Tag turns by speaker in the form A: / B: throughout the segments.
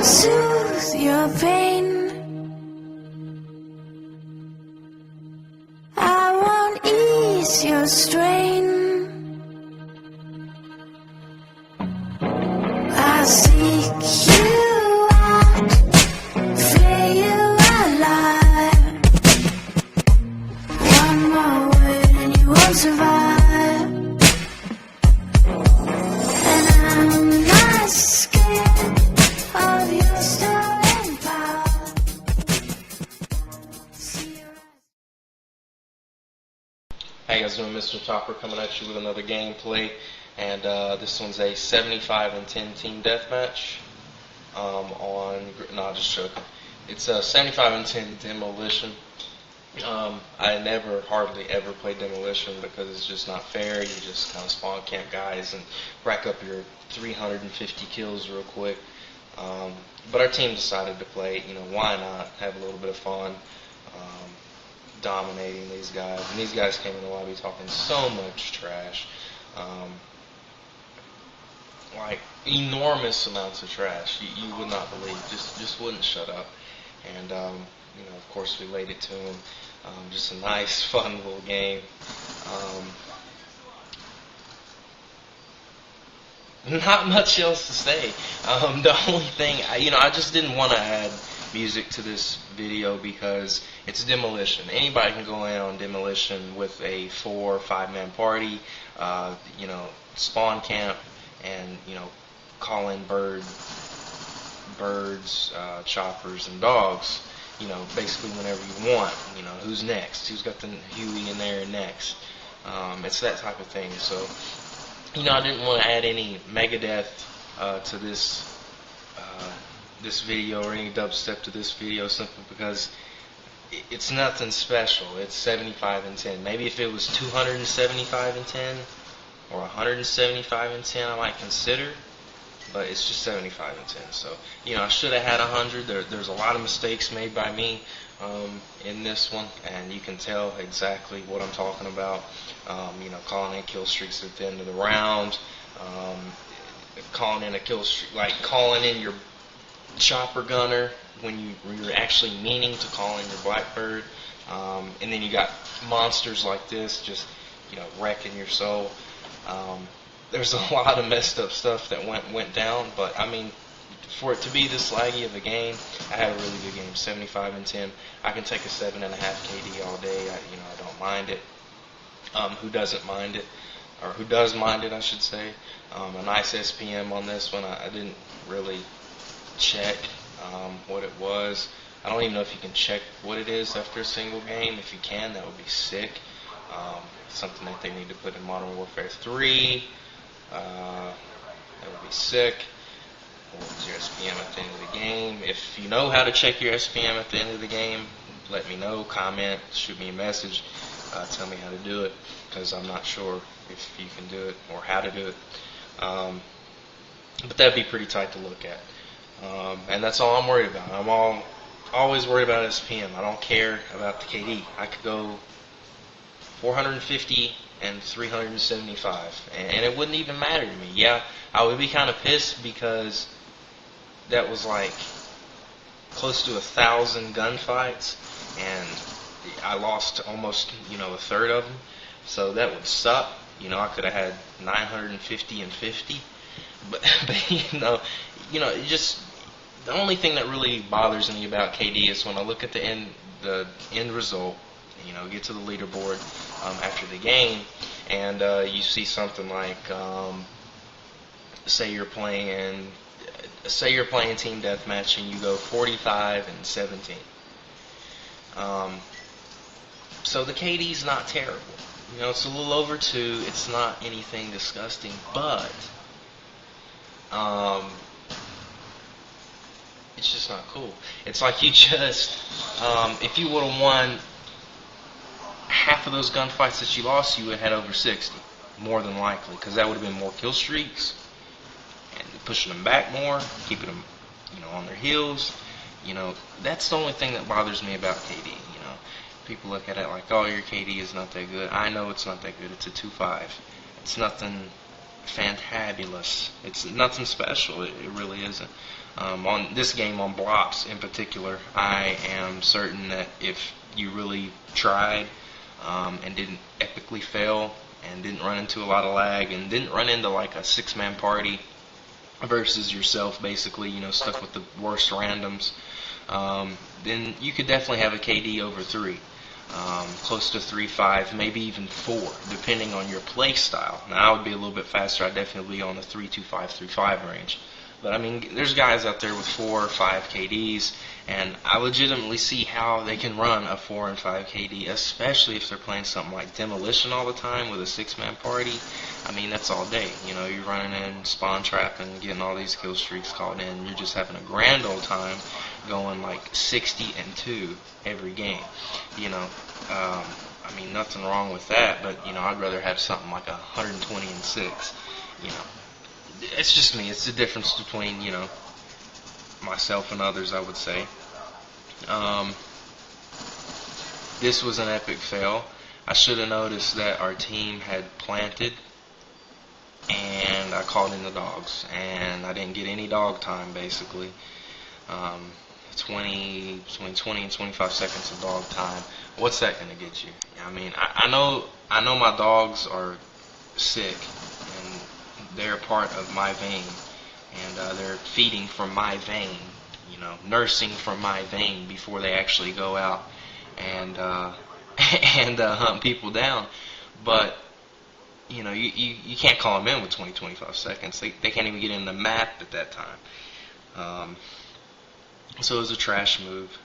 A: soothe your pain. I won't ease your strain. I seek you out, feel you alive. One more word and you won't survive. And I'm not scared of your stolen power.
B: Hey guys, doing Mr. Topper coming at you with another gameplay, and this one's a 75 and 10 team deathmatch. Just joking. It's a 75 and 10 Demolition. I hardly ever play Demolition because it's just not fair. You just kind of spawn camp guys and rack up your 350 kills real quick. But our team decided to play. Why not have a little bit of fun? Dominating these guys, and these guys came in the lobby talking so much trash, like enormous amounts of trash. You would not believe. Just wouldn't shut up. And of course we laid it to them. Just a nice, fun little game. Not much else to say. The only thing, I just didn't want to add music to this video because it's Demolition. Anybody can go in on Demolition with a 4 or 5 man party, spawn camp, and call in birds, choppers, and dogs. Basically whenever you want. Who's next? Who's got the Huey in there next? It's that type of thing. So I didn't want to add any Megadeth to this video or any dubstep to this video simply because it's nothing special. It's 75 and 10. Maybe if it was 275 and 10 or 175 and 10 I might consider, but it's just 75 and 10. So I should have had 100. There's a lot of mistakes made by me in this one, and you can tell exactly what I'm talking about. Calling in kill streaks at the end of the round, calling in a kill streak, like calling in your chopper gunner when you're actually meaning to call in your Blackbird, and then you got monsters like this just wrecking your soul. There's a lot of messed up stuff that went down, but I mean, for it to be this laggy of a game, I had a really good game. 75 and 10. I can take a 7.5 KD all day. I don't mind it. Who doesn't mind it, or who does mind it, I should say. A nice SPM on this one. I didn't really check what it was. I don't even know if you can check what it is after a single game. If you can, that would be sick. Something that they need to put in Modern Warfare 3. That would be sick. What was your SPM at the end of the game? If you know how to check your SPM at the end of the game, let me know. Comment, shoot me a message, tell me how to do it, because I'm not sure if you can do it or how to do it. But that'd be pretty tight to look at. And that's all I'm worried about. I'm always worried about SPM. I don't care about the KD. I could go 450 and 375, and it wouldn't even matter to me. Yeah, I would be kind of pissed because that was like close to 1,000 gunfights, and I lost almost a third of them. So that would suck. I could have had 950 and 50, but it just, the only thing that really bothers me about KD is when I look at the end result. Get to the leaderboard after the game, and you see something like, say you're playing team deathmatch, and you go 45 and 17. So the KD's not terrible. It's a little over 2. It's not anything disgusting, but it's just not cool. It's like you just, if you would have won half of those gunfights that you lost, you would have had over 60, more than likely, because that would have been more kill streaks, and pushing them back more, keeping them, on their heels. That's the only thing that bothers me about KD. People look at it like, oh, your KD is not that good. I know it's not that good. It's a 2.5. It's nothing fantabulous. It's nothing special. It really isn't. On this game, on blocks in particular, I am certain that if you really tried and didn't epically fail and didn't run into a lot of lag and didn't run into like a six-man party versus yourself, basically, stuck with the worst randoms, then you could definitely have a KD over 3. Close to 3.5, maybe even 4, depending on your play style. Now, I would be a little bit faster. I'd definitely be on the 3.25, 3.5 range. But, I mean, there's guys out there with 4 or 5 KDs, and I legitimately see how they can run a 4 and 5 KD, especially if they're playing something like Demolition all the time with a 6-man party. I mean, that's all day. You're running in, spawn trapping, getting all these kill streaks called in. You're just having a grand old time going like 60-2 every game. I mean, nothing wrong with that, but, I'd rather have something like 120-6. It's just me. It's the difference between, myself and others, I would say. This was an epic fail. I should have noticed that our team had planted, and I called in the dogs, and I didn't get any dog time, basically. Between 20 and 25 seconds of dog time. What's that going to get you? I mean, I know my dogs are sick, and they're part of my vein, and they're feeding from my vein, nursing from my vein before they actually go out and hunt people down. But you can't call them in with 25 seconds. They can't even get in the map at that time. So it was a trash move.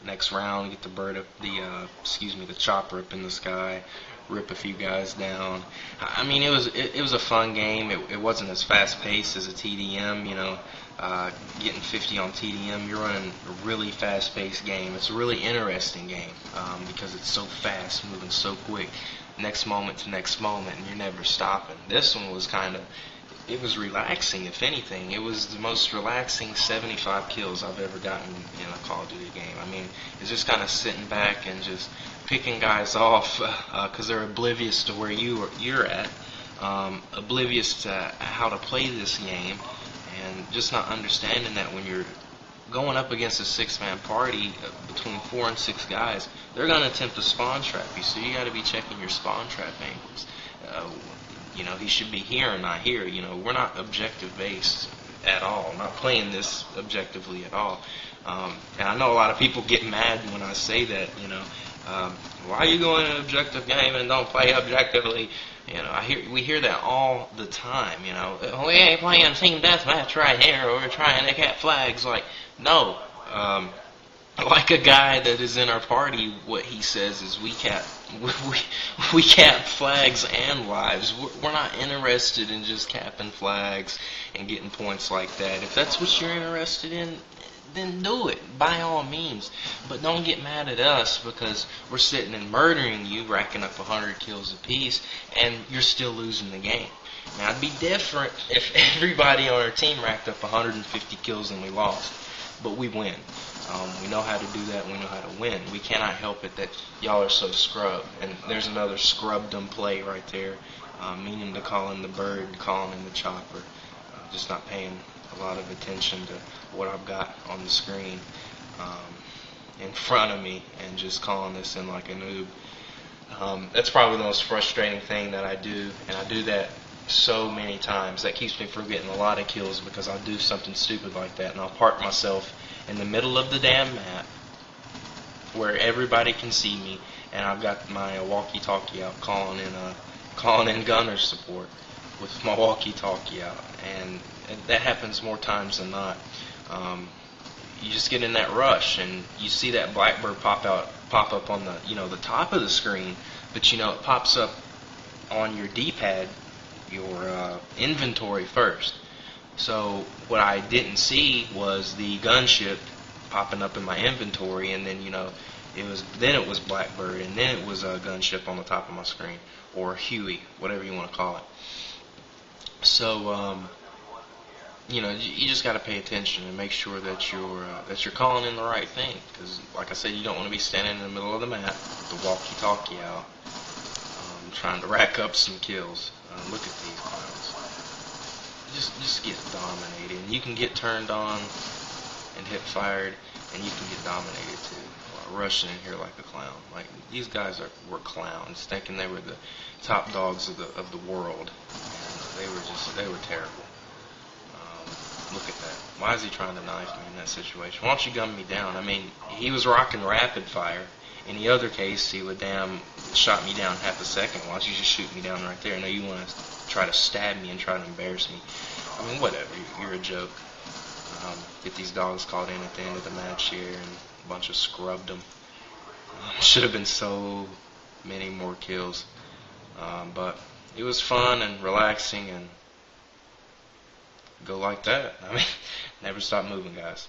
B: Next round, get the bird up, the chopper up in the sky, rip a few guys down. I mean, it was a fun game. It wasn't as fast paced as a TDM. Getting 50 on TDM, you're running a really fast paced game. It's a really interesting game because it's so fast, moving so quick, next moment to next moment, and you're never stopping. This one was it was relaxing, if anything. It was the most relaxing 75 kills I've ever gotten in a Call of Duty game. I mean, it's just kind of sitting back and just picking guys off because they're oblivious to where you're at, oblivious to how to play this game, and just not understanding that when you're going up against a 6-man party between 4 and 6 guys, they're going to attempt to spawn trap you, so you got to be checking your spawn trap angles. He should be here and not here. We're not objective based at all. I'm not playing this objectively at all. And I know a lot of people get mad when I say that. Why are you going to an objective game and don't play objectively? We hear that all the time. We ain't playing team deathmatch right here, or we're trying to cap flags. Like, no. Like a guy that is in our party, what he says is we cap flags and lives. We're not interested in just capping flags and getting points like that. If that's what you're interested in, then do it, by all means. But don't get mad at us because we're sitting and murdering you, racking up 100 kills apiece, and you're still losing the game. Now, it'd be different if everybody on our team racked up 150 kills and we lost. But we win. We know how to do that, and we know how to win. We cannot help it that y'all are so scrubbed. And there's another scrubbedom play right there, meaning to call in the bird, calling in the chopper, just not paying a lot of attention to what I've got on the screen in front of me and just calling this in like a noob. That's probably the most frustrating thing that I do, and I do that so many times. That keeps me from getting a lot of kills because I'll do something stupid like that, and I'll park myself in the middle of the damn map where everybody can see me, and I've got my walkie-talkie out calling in gunner support with my walkie-talkie out, and that happens more times than not. You just get in that rush, and you see that Blackbird pop up on the the top of the screen, but it pops up on your D-pad, your inventory first. So what I didn't see was the gunship popping up in my inventory, and then it was Blackbird, and then it was a gunship on the top of my screen, or Huey, whatever you want to call it. So you just got to pay attention and make sure that you're calling in the right thing, because like I said, you don't want to be standing in the middle of the map with the walkie-talkie out, trying to rack up some kills. Look at these clowns. Just get dominated. And you can get turned on and hip fired, and you can get dominated too. Rushing in here like a clown. Like, these guys were clowns, thinking they were the top dogs of the world. And they were terrible. Look at that. Why is he trying to knife me in that situation? Why don't you gun me down? I mean, he was rocking rapid fire. In the other case, he would shot me down half a second. Why don't you just shoot me down right there? No, you want to try to stab me and try to embarrass me. I mean, whatever. You're a joke. Get these dogs called in at the end of the match here, and a bunch of scrubbed them. Should have been so many more kills. But it was fun and relaxing, and go like that. I mean, never stop moving, guys.